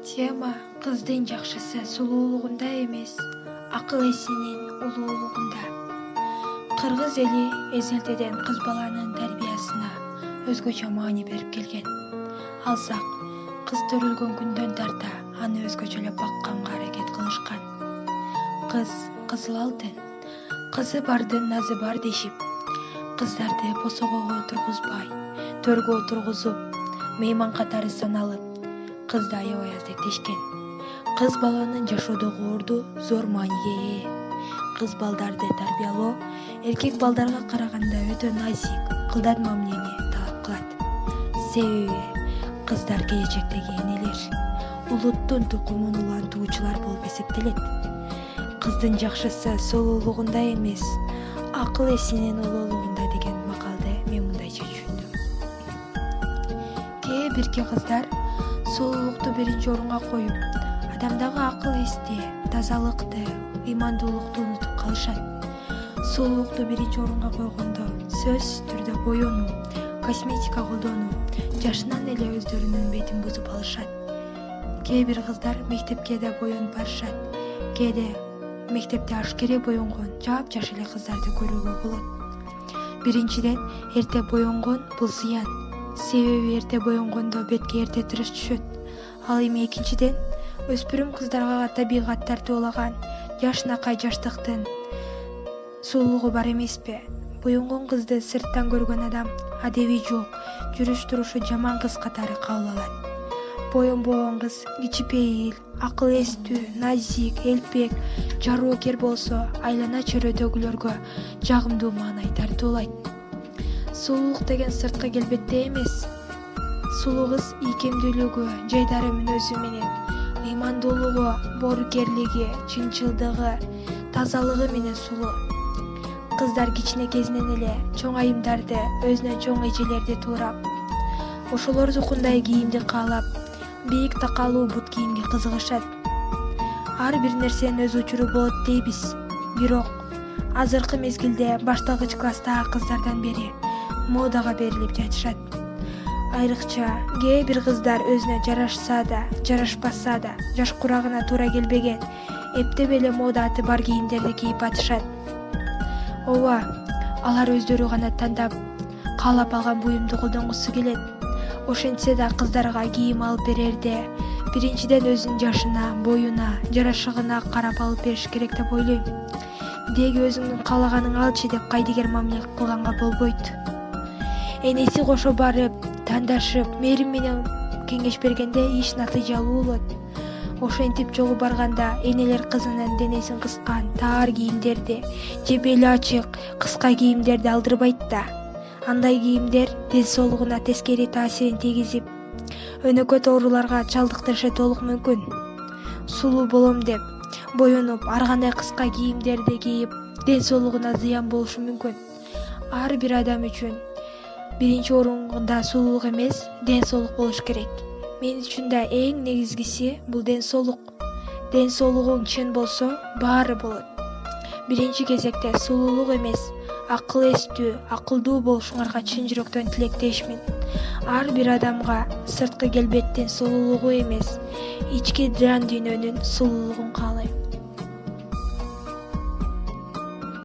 Тема кыздын жакшысы сулуулугунда эмес, акыл эсинин улуулугунда. Кыргыз эли эзелтеден кыз баланын тарбиясына өзгөчө маани берип келген. Алсак, кыз төрөлгөн күндөн тарта аны өзгөчөлөп бакканга аракет кылышкан. Кыз кызыл алтын, кызы бардын назы бар дешип, кыздарды босогого тургузбай, төргө отургузуп, мейман катары саналып, кызды аябай аздектешкен. Кыз баланын жашоодогу орду зор мааниге ээ. Кыз балдарды тарбиялоо эркек балдарга караганда өтө назик, кылдан мамилени талап кылат. Себеби кыздар келечектеги энелер, улуттун тукумун улантуучулар болуп эсептелет. Кыздын жакшысы сулуулугунда эмес, акыл эсинин улуулугунда деген макалды мен мындайча түшүндүм. Кээ бирки кыздар сулуулукту биринчи орунга коюп, адамдагы акыл эсти, тазалыкты, ыймандуулукту унутуп калышат. Сулуулукту биринчи орунга койгондо сөзсүз түрдө боенуу, косметика колдонуу, жашынан эле өздөрүнүн бетин бузуп алышат. Кээ бир кыздар мектепке да боенуп барышат. Кээде мектепте ашкере боенгон жапжаш эле кыздарды көрүүгө болот. Биринчиден, эрте боенгон бул зыян. Себеби эрте боенгондо бетке эрте тырыш түшөт. Ал эми экинчиден, өспүрүм кыздарга табигат тартуулаган жашынакай жаштыктын сулуулугу бар эмеспи? Боенгон кызды сырттан көргөн адам адеби жок, жүрүш турушу жаман кыз катары кабыл алат. Боенбогон кыз кичипейил, акыл эстүү, назик, элпек, жароокер болсо, айлана чөйрөдөгүлөргө жагымдуу маанай тартуулайт. Сулуулук деген сырткы келбетте эмес. Сулуу кыз ийкемдүүлүгү, жайдары мүнөзү менен, ыймандуулугу, боорукерлиги, чынчылдыгы, тазалыгы менен сулуу. Кыздар кичинекейинен эле чоң айымдарды, өзүнөн чоң эжелерди туурап, ошолордукундай кийимди каалап, бийик такалуу бут кийимге кызыгышат. Ар бир нерсенин өз учуру болот дейбиз. Бирок азыркы мезгилде башталгыч класстагы кыздардан бери модага берилип жатышат. Айрыкча кээ бир кыздар өзүнө жарашса да, жарашпаса да, жаш курагына туура келбеген, эптеп эле мода аты бар кийимдерди кийип атышат. Ооба, алар өздөрү гана тандап, каалап алган буюмду колдонгусу келет. Ошентсе да кыздарга кийим алып берерде биринчиден өзүнүн жашына, боюна, жарашыгына карап алып бериш керек деп ойлойм. Деги өзүңдүн каалаганың алчы деп кайдыгер мамиле кылганга болбойт. Энеси кошо барып, тандашып, мээрим менен кеңеш бергенде иш натыйжалуу болот. Ошентип жолу барганда энелер кызынын денесин кыскан таар кийимдерди же бели ачык, кыска кийимдерди алдырбайт да. Андай кийимдер ден соолугуна тескери таасирин тийгизип, өнөкөт ооруларга чалдыктырышы толук мүмкүн. Сулуу болом деп боенуп, ар кандай кыска кийимдерди кийип, ден соолугуна зыян болушу мүмкүн. Ар бир адам үчүн биринчи орунда сулуулук эмес, ден соолук болуш керек. Мен үчүн да эң негизгиси бул ден соолук. Ден соолугуң чын болсо, баары болот. Биринчи кезекте сулуулук эмес, акыл эстүү, акылдуу болушуңарга чын жүрөктөн тилектешмин. Ар бир адамга сырткы келбеттин сулуулугу эмес, ички жан дүйнөнүн сулуулугун каалайм.